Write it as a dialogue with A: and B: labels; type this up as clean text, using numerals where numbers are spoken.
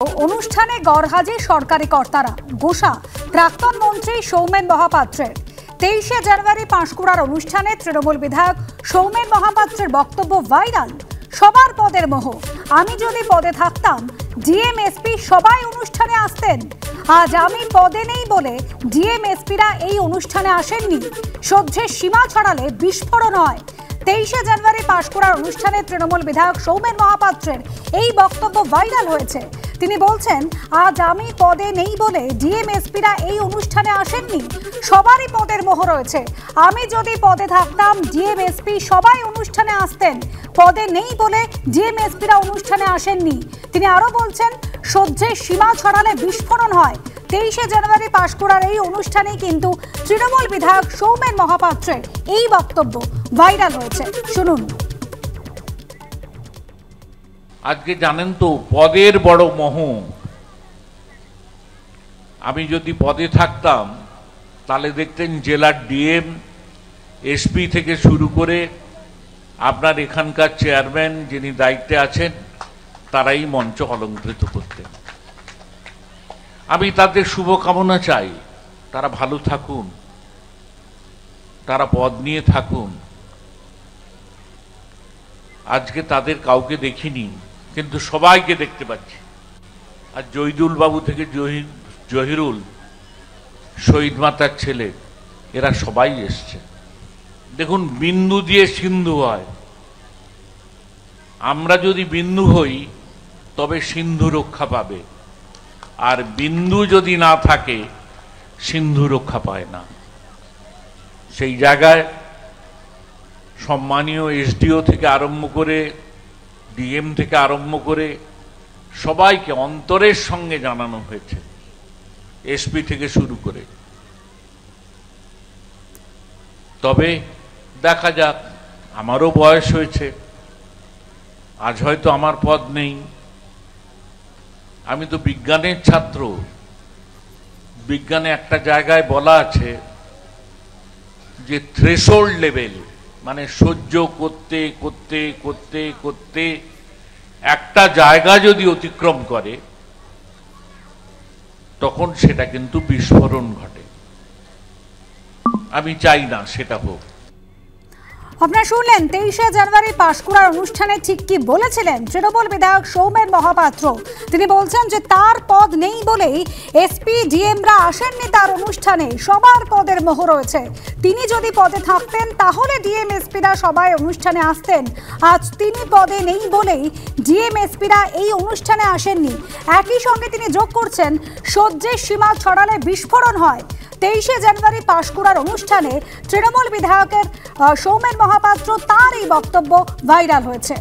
A: অনুষ্ঠানে গড়হাজির সরকারি কর্তারা গোসা প্রাক্তন মন্ত্রী সৌমেন মহাপাত্রের 23শে জানুয়ারি পাঁশকুড়ার অনুষ্ঠানে তৃণমূল বিধায়ক সৌমেন মহাপাত্রের বক্তব্য ভাইরাল। সবার পদের মোহ, আমি যদি পদে থাকতাম ডিএম এসপি সবাই অনুষ্ঠানে আসতেন। আজ আমি পদে নেই বলে ডিএম এসপিরা এই অনুষ্ঠানে আসেননি। সহ্যের সীমা ছড়ালে বিস্ফোরণ হয়। 23শে জানুয়ারি পাঁশকুড়ার অনুষ্ঠানে তৃণমূল বিধায়ক সৌমেন মহাপাত্রের এই বক্তব্য ভাইরাল হয়েছে। তিনি বলছেন, আজ আমি পদে নেই বলে ডিএম এসপিরা এই অনুষ্ঠানে আসেননি। সবারই পদের মোহ রয়েছে। আমি যদি পদে থাকতাম ডিএম এসপি সবাই অনুষ্ঠানে আসতেন। পদে নেই বলে ডিএম এসপিরা অনুষ্ঠানে আসেননি। তিনি আরো বলছেন, সহ্যের সীমা ছড়ালে বিস্ফোরণ হয়। 23শে জানুয়ারি পাঁশকুড়ার এই অনুষ্ঠানেই কিন্তু তৃণমূল বিধায়ক সৌমেন মহাপাত্রের এই বক্তব্য ভাইরাল হয়েছে। শুনুন।
B: আজকে জানেন তো পদের বড় মোহ। আমি যদি পদে থাকতাম তাহলে দেখতেন জেলার ডিএম এসপি থেকে শুরু করে আপনার এখানকার চেয়ারম্যান যিনি দায়িত্বে আছেন তারাই মঞ্চ অলঙ্কৃত করতেন। আমি তাদের শুভকামনা চাই, তারা ভালো থাকুন, তারা পদ নিয়ে থাকুন। আজকে তাদের কাউকে দেখিনি, কিন্তু সবাইকে দেখতে পাচ্ছি। আর জহিদুল বাবু থেকে জহিরুল, শহীদ মাতার ছেলে, এরা সবাই এসছে। দেখুন, বিন্দু দিয়ে সিন্ধু হয়। আমরা যদি বিন্দু হই তবে সিন্ধু রক্ষা পাবে, আর বিন্দু যদি না থাকে সিন্ধু রক্ষা পায় না। সেই জায়গায় সম্মানীয় এসডিও থেকে আরম্ভ করে ডিএম থেকে আরম্ভ করে সবাইকে অন্তরের সঙ্গে জানানো হয়েছে, এসপি থেকে শুরু করে। তবে দেখা যাক, আমারও বয়স হয়েছে, আজ হয়তো আমার পদ নেই। আমি তো বিজ্ঞানের ছাত্র। বিজ্ঞানে একটা জায়গায় বলা আছে যে থ্রেশহোল্ড লেভেল, মানে সহ্য করতে করতে করতে করতে একটা জায়গা যদি অতিক্রম করে তখন সেটা কিন্তু বিস্ফোরণ ঘটে। আমি চাই না সেটা হোক।
A: আপনারা শুনলেন 23শে জানুয়ারি পাঁশকুড়ার অনুষ্ঠানে ঠিক কি বলেছিলেন তৃণমূল বিধায়ক সৌমেন মহাপাত্র। তিনি বলছেন যে তার পদ নেই বলেই এসপি ডিএমরা আসেননি তার অনুষ্ঠানে। সবার পদের মোহ রয়েছে। তিনি যদি পদে থাকতেন তাহলে ডিএম এসপিরা সবাই অনুষ্ঠানে আসতেন। আজ তিনি পদে নেই বলেই ডিএম এসপিরা এই অনুষ্ঠানে আসেননি। একই সঙ্গে তিনি যোগ করছেন, সহ্যের সীমা ছড়ালে বিস্ফোরণ হয়। 23শে জানুয়ারি পাঁশকুড়ার অনুষ্ঠানে তৃণমূল বিধায়কের সৌমেন মহাপাত্র তার এই বক্তব্য ভাইরাল হয়েছে।